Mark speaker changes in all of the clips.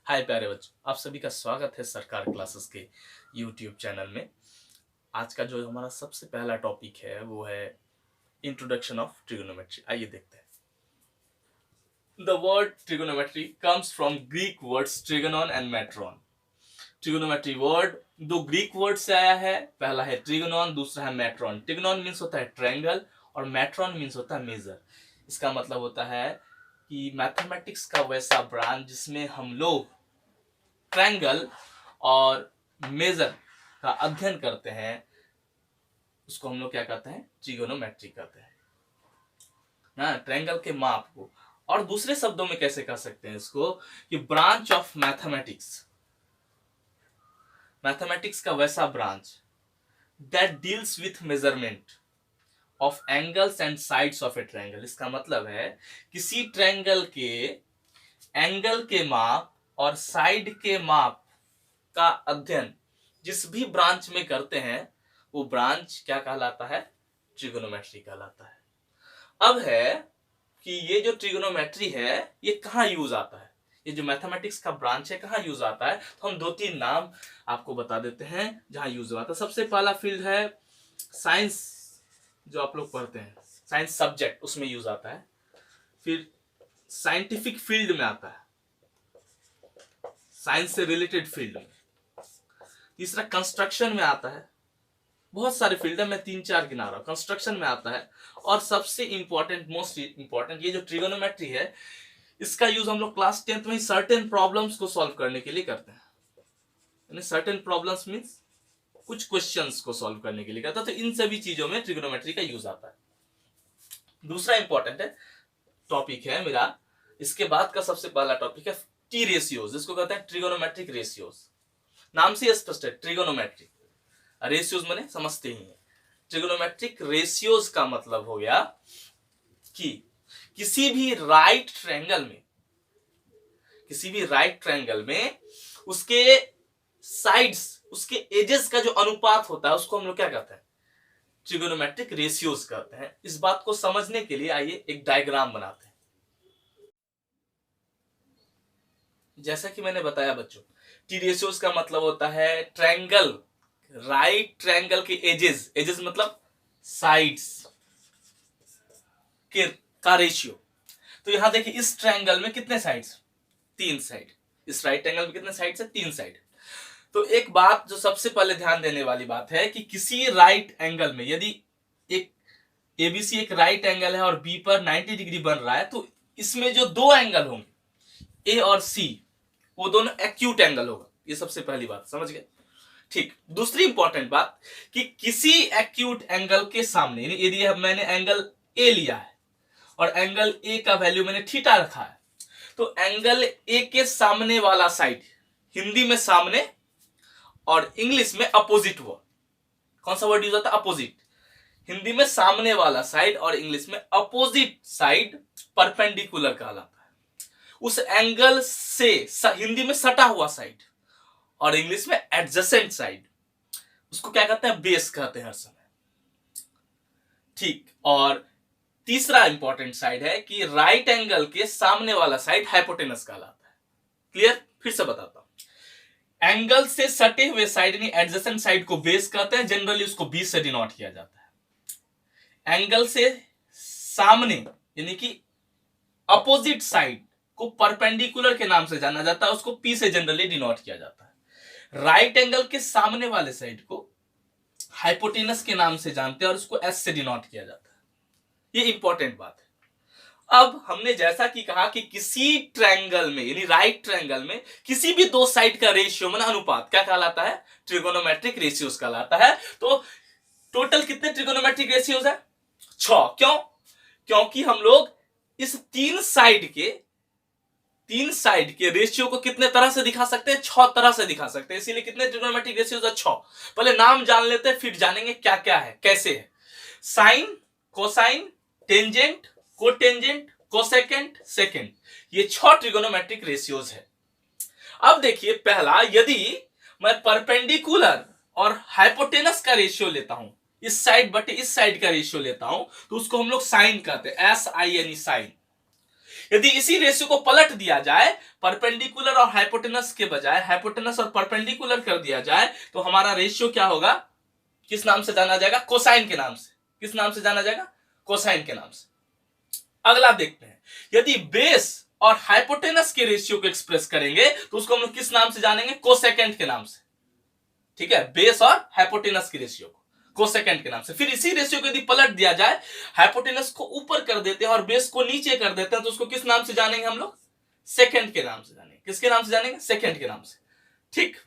Speaker 1: हाय प्यारे बच्चों, आप सभी का स्वागत है सरकार क्लासेस के यूट्यूब चैनल में। आज का जो हमारा सबसे पहला टॉपिक है वो है इंट्रोडक्शन ऑफ ट्रिगोनोमेट्री। आइए देखते हैं। The word trigonometry comes from Greek words trigonon and metron. Trigonometry word दो ग्रीक वर्ड से आया है। पहला है ट्रिगोनॉन, दूसरा है मेट्रॉन। ट्रिगोनॉन मीन्स होता है ट्रायंगल और मेट्रॉन मीन्स होता है मेजर। इसका मतलब होता है कि मैथमेटिक्स का वैसा ब्रांच जिसमें हम लोग ट्रायंगल और मेजर का अध्ययन करते हैं, उसको हम लोग क्या कहते हैं? ट्रिगोनोमेट्री कहते हैं ना, ट्रायंगल के माप को। और दूसरे शब्दों में कैसे कह सकते हैं इसको कि ब्रांच ऑफ मैथमेटिक्स, मैथमेटिक्स का वैसा branch that deals with measurement of angles and sides of A triangle. इसका मतलब है किसी ट्रायंगल के एंगल के माप और साइड के माप का अध्ययन जिस भी ब्रांच में करते हैं वो ब्रांच क्या कहलाता है? ट्रिगोनोमेट्री कहलाता है। अब है कि ये जो ट्रिगोनोमेट्री है ये कहाँ यूज आता है, ये जो मैथमेटिक्स का ब्रांच है कहाँ यूज आता है, तो हम दो तीन नाम आपको बता देते हैं जहां यूज आता है। सबसे पहला फील्ड है साइंस, जो आप लोग पढ़ते हैं साइंस सब्जेक्ट, उसमें यूज आता है। फिर साइंटिफिक फील्ड में आता है, साइंस से रिलेटेड फील्ड में। तीसरा कंस्ट्रक्शन में आता है। बहुत सारे फील्ड है, मैं 3-4 गिना रहा हूं। कंस्ट्रक्शन में आता है। और सबसे इंपॉर्टेंट, मोस्ट इंपॉर्टेंट, ये जो ट्रिगोनोमेट्री है इसका यूज हम लोग क्लास 10th में सर्टेन प्रॉब्लम्स को सॉल्व करने के लिए करते हैं। यानी सर्टेन प्रॉब्लम्स मींस कुछ क्वेश्चंस को सॉल्व करने के लिए करते हैं। तो इन सभी चीजों में ट्रिगोनोमेट्री का यूज आता है। दूसरा इंपॉर्टेंट है टॉपिक है मेरा, इसके बाद का सबसे पहला टॉपिक है टी रेशियोज, जिसको कहते हैं ट्रिगोनोमेट्रिक रेशियोज। नाम से स्पष्ट है, ट्रिगोनोमेट्री, रेशियोज माने समझते ही हैं। ट्रिगोनोमेट्रिक रेशियोज का मतलब हो गया कि किसी भी राइट ट्रायंगल में उसके साइड्स, उसके एजेस का जो अनुपात होता है उसको हम लोग क्या कहते हैं? ट्रिगोनोमेट्रिक रेशियोज कहते हैं। इस बात को समझने के लिए आइए एक डायग्राम बनाते हैं। जैसा कि मैंने बताया बच्चों, टी रेशियोज का मतलब होता है ट्रायंगल, राइट ट्रायंगल के एजेस मतलब साइड्स के का रेशियो। तो यहां देखिए इस ट्रायंगल में कितने साइड्स? 3 साइड। इस राइट ट्रायंगल में कितने साइड्स है? 3 साइड। तो एक बात जो सबसे पहले ध्यान देने वाली बात है कि किसी राइट एंगल में यदि एक एबीसी एक राइट एंगल है और बी पर 90 डिग्री बन रहा है, तो इसमें जो दो एंगल होंगे ए और सी, वो दोनों एक्यूट एंगल होगा। ये सबसे पहली बात, समझ गए? ठीक। दूसरी इंपॉर्टेंट बात कि किसी एक्यूट एंगल के सामने, यदि मैंने एंगल ए लिया है और एंगल ए का वैल्यू मैंने थीटा रखा है, तो एंगल ए के सामने वाला साइड, हिंदी में सामने और इंग्लिश में अपोजिट वर्ड, कौन सा वर्ड यूज होता है? अपोजिट। हिंदी में सामने वाला साइड और इंग्लिश में अपोजिट साइड परपेंडिकुलर कहलाता है। उस एंगल से हिंदी में सटा हुआ साइड और इंग्लिश में एडजेसेंट साइड, उसको क्या कहते हैं? बेस कहते हैं हर समय। ठीक। और तीसरा इंपॉर्टेंट साइड है कि राइट एंगल के सामने वाला साइड हाइपोटेनस कहलाता है। क्लियर? फिर से बताता हूं। एंगल से सटे हुए साइड यानी एडजेसेंट साइड को बेस कहते हैं। जनरली उसको बी से डिनोट किया जाता है। एंगल से सामने यानी कि अपोजिट साइड को परपेंडिकुलर के नाम से जाना जाता है, उसको पी से जनरली डिनोट किया जाता है। राइट एंगल के सामने वाले साइड को हाइपोटेनस के नाम से जानते हैं और उसको एस से डिनोट किया जाता है। ये इंपॉर्टेंट बात है। अब हमने जैसा कि कहा कि किसी ट्रायंगल में यानी राइट ट्रायंगल में किसी भी दो साइड का रेशियो माने अनुपात क्या कहलाता है? ट्रिगोनोमेट्रिक रेशियोज कहलाता है। तो टोटल कितने ट्रिगोनोमेट्रिक रेशियोज है? 6। क्यों? क्योंकि हम लोग इस तीन साइड के रेशियो को कितने तरह से दिखा सकते हैं? 6 तरह से दिखा सकते हैं। इसीलिए कितने ट्रिगोनोमेट्रिक रेशियोज है? 6। पहले नाम जान लेते हैं, फिर जानेंगे क्या क्या है, कैसे है। Sine, cosine, tangent, cotangent, cosecant, secant, ये 6 ट्रिगोनोमेट्रिक रेशियोज है। अब देखिए पहला, यदि मैं परपेंडिकुलर और हाइपोटेनस का रेशियो लेता हूं, इस साइड बटे इस साइड का रेशियो लेता हूं, तो उसको हम लोग साइन कहते हैं, SIN साइन। यदि इसी रेशियो को पलट दिया जाए, परपेंडिकुलर और हाइपोटेनस के बजाय हाइपोटेनस और परपेंडिकुलर कर दिया जाए, तो हमारा रेशियो क्या होगा, किस नाम से जाना जाएगा, कोसाइन के नाम से। किस नाम से जाना जाएगा, कोसाइन के नाम से। अगला देखते हैं, यदि बेस और हाइपोटेनस के रेशियो को एक्सप्रेस करेंगे तो उसको हम लोग किस नाम से जानेंगे, कोसेकेंट के नाम से। ठीक है, बेस और हाइपोटेनस के रेशियो को कोसेकेंट के नाम से। फिर इसी रेशियो को यदि पलट दिया जाए, हाइपोटेनस को ऊपर कर देते हैं और बेस को नीचे कर देते हैं, तो उसको किस नाम से जानेंगे हम लोग, सेकेंड के नाम से जानेंगे। किसके नाम से जानेंगे, सेकेंड के नाम से। ठीक,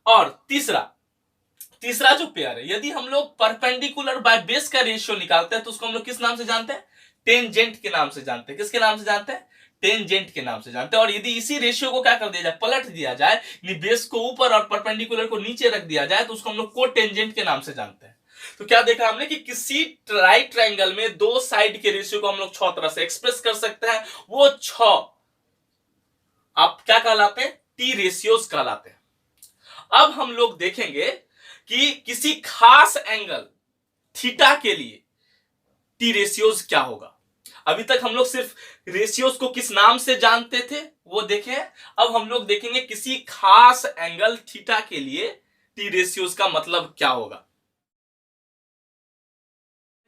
Speaker 1: और तीसरा जो पेयर है, यदि हम लोग परपेंडिकुलर बाय बेस का रेशियो निकालते हैं तो उसको हम लोग किस नाम से जानते हैं, टेंजेंट के नाम से जानते हैं। किसके नाम से जानते हैं, टेंजेंट के नाम से जानते हैं। और यदि इसी रेशियो को क्या कर दिया जाए, पलट दिया जाए, बेस को ऊपर और परपेंडिकुलर को नीचे रख दिया जाए, तो उसको हम लोग कोटेंजेंट के नाम से जानते हैं। तो क्या देखा हमने कि किसी राइट ट्रायंगल में दो साइड के रेशियो को हम लोग 6 तरह से एक्सप्रेस कर सकते हैं। वो 6 आप क्या कहलाते हैं, टी रेशियोज कहलाते हैं। अब हम लोग देखेंगे कि किसी खास एंगल थीटा के लिए टी रेशियोज क्या होगा। अभी तक हम लोग सिर्फ रेशियोज को किस नाम से जानते थे वो देखे। अब हम लोग देखेंगे किसी खास एंगल थीटा के लिए टी रेशियोज का मतलब क्या होगा।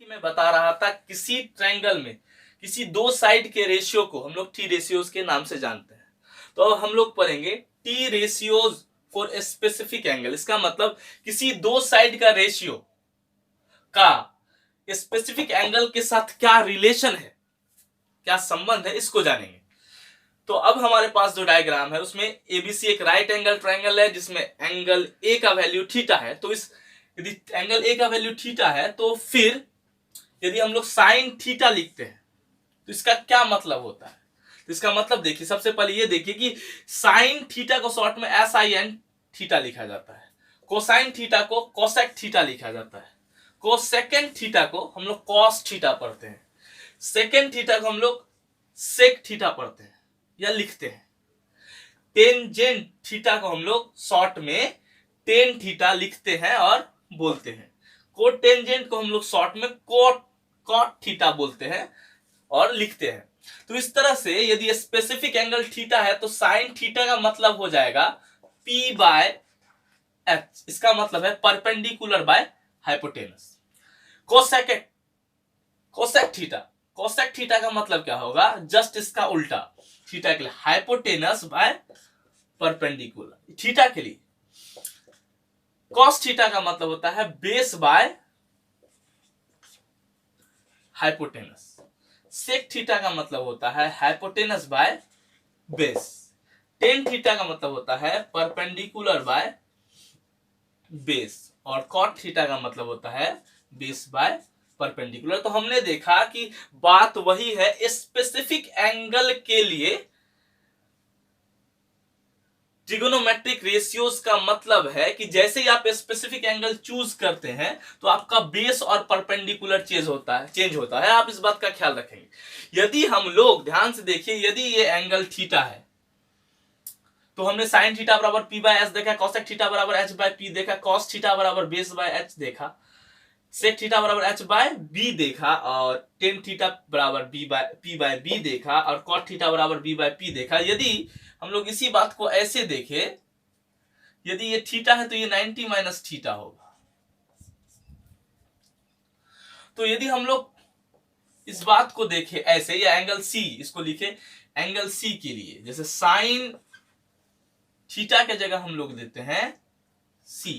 Speaker 1: कि मैं बता रहा था, किसी ट्रायंगल में किसी दो साइड के रेशियो को हम लोग टी रेशियोज के नाम से जानते हैं। तो अब हम लोग पढ़ेंगे T ratios for a specific angle. इसका मतलब किसी दो साइड का रेशियो का स्पेसिफिक एंगल के साथ क्या रिलेशन है, क्या संबंध है, इसको जानेंगे। तो अब हमारे पास जो डायग्राम है उसमें एबीसी एक राइट एंगल ट्रायंगल है जिसमें एंगल ए का वैल्यू थीटा है। तो इस यदि एंगल ए का वैल्यू थीटा है तो फिर यदि हम लोग साइन थीटा लिखते हैं तो इसका क्या मतलब होता है। तो इसका मतलब देखिए, सबसे पहले ये देखिए कि साइन थीटा को शॉर्ट में SIN थीटा लिखा जाता है, कोसाइन थीटा को कोसेक थीटा लिखा जाता है, कोसेकेंड थीटा को हम लोग कॉस थीटा पढ़ते हैं, सेकेंड थीटा को हम लोग सेक थीटा पढ़ते हैं या लिखते हैं, टेंजेंट थीटा को हम लोग शॉर्ट में टेन थीटा लिखते हैं और बोलते हैं, कोटेंजेंट को हम लोग शॉर्ट में कॉट थीटा बोलते हैं और लिखते हैं। तो इस तरह से यदि स्पेसिफिक एंगल थीटा है तो साइन थीटा का मतलब हो जाएगा P/H। इसका मतलब है perpendicular by hypotenuse. Cosec theta का मतलब क्या होगा, जस्ट इसका उल्टा, थीटा के लिए हाइपोटेनस बाय परपेंडिकुलर। थीटा के लिए कॉस थीटा का मतलब होता है base by hypotenuse. Sec theta का मतलब होता है hypotenuse by base. Tan theta का मतलब होता है परपेंडिकुलर बाय बेस। और कॉट थीटा का मतलब होता है बेस बाय परपेंडिकुलर। तो हमने देखा कि बात वही है, स्पेसिफिक एंगल के लिए ट्रिगोनोमेट्रिक रेशियोज का मतलब है कि जैसे ही आप स्पेसिफिक एंगल चूज करते हैं तो आपका बेस और परपेंडिकुलर चेंज होता है। आप इस बात का ख्याल रखेंगे। यदि हम लोग ध्यान से देखिए, यदि ये एंगल थीटा है तो हमने साइन थीटा बराबर P/S देखा, कोसेक थीटा बराबर H/P देखा, कॉस थीटा बराबर बेस बाय H देखा, सेक थीटा बराबर H/B देखा, और टेन थीटा बराबर P/B देखा, और कॉट थीटा बराबर B/P देखा। यदि हम लोग इसी बात को ऐसे देखें, यदि ये थीटा है तो ये 90 माइनस थीटा होगा। तो यदि हम लोग इस बात को देखें ऐसे, या एंगल C, इसको लिखे एंगल C के लिए, जैसे साइन थीटा के जगह हम लोग देते हैं C।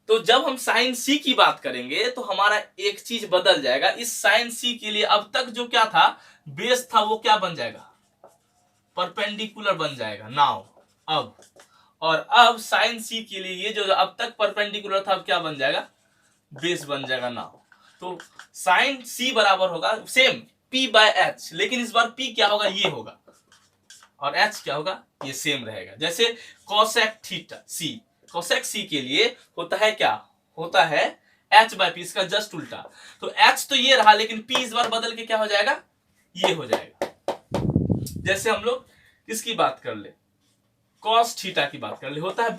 Speaker 1: तो जब हम साइन C की बात करेंगे तो हमारा एक चीज बदल जाएगा। इस साइन C के लिए अब तक जो क्या था, बेस था, वो क्या बन जाएगा, परपेंडिकुलर बन जाएगा नाउ अब। और अब साइन C के लिए ये जो अब तक परपेंडिकुलर था, अब क्या बन जाएगा, बेस बन जाएगा नाउ। तो साइन C बराबर होगा सेम P/H, लेकिन इस बार P क्या होगा, ये होगा, और H क्या होगा, ये सेम रहेगा। जैसे cosec theta C, cosec C के लिए होता है क्या, होता है H/P, इसका जस्ट उल्टा। तो H तो ये रहा, लेकिन P इस बार बदल के क्या हो जाएगा, ये हो जाएगा। जैसे हम लोग इसकी बात कर ले, कॉस थीटा की बात कर ले, होता है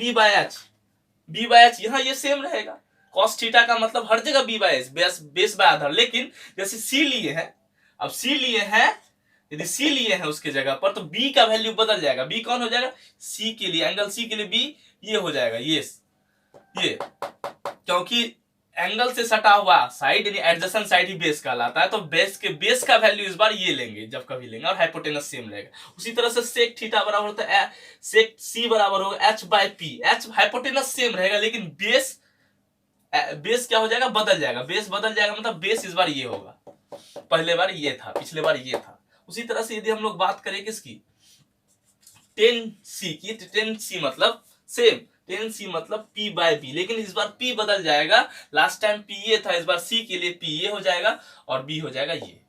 Speaker 1: B/H। यहां ये सेम रहेगा। कॉस थीटा का मतलब हर जगह B/H, बेस बाय आधार। लेकिन जैसे C लिए हैं अब सी लिए हैं, यदि सी लिए हैं उसके जगह पर, तो बी का वैल्यू बदल जाएगा। बी कौन हो जाएगा? सी के लिए, एंगल सी के लिए बी ये हो जाएगा, ये क्योंकि एंगल से सटा हुआ साइड यानी एडजेसेंट साइड ही बेस कहलाता है, तो बेस का वैल्यू इस बार ये लेंगे जब कभी लेंगे, और हाइपोटेनस सेम रहेगा। उसी तरह से सेक थीटा बराबर होता है सेक सी बराबर होगा H by P. H hypotenuse same रहेगा, लेकिन बेस क्या हो जाएगा? बदल जाएगा। बेस बदल जाएगा मतलब बेस इस बार ये होगा, पहले बार ये था, पिछले बार ये था। उसी तरह से यदि हम लोग बात करें किसकी, टेन सी की, टेन सी मतलब सेम, टेन सी मतलब P बाय बी, लेकिन इस बार P बदल जाएगा। लास्ट टाइम P ये था, इस बार C के लिए P ये हो जाएगा और B हो जाएगा ये।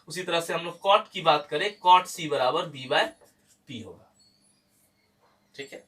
Speaker 1: उसी तरह से हम लोग कॉट की बात करें, कॉट C बराबर B बाय P होगा। ठीक है।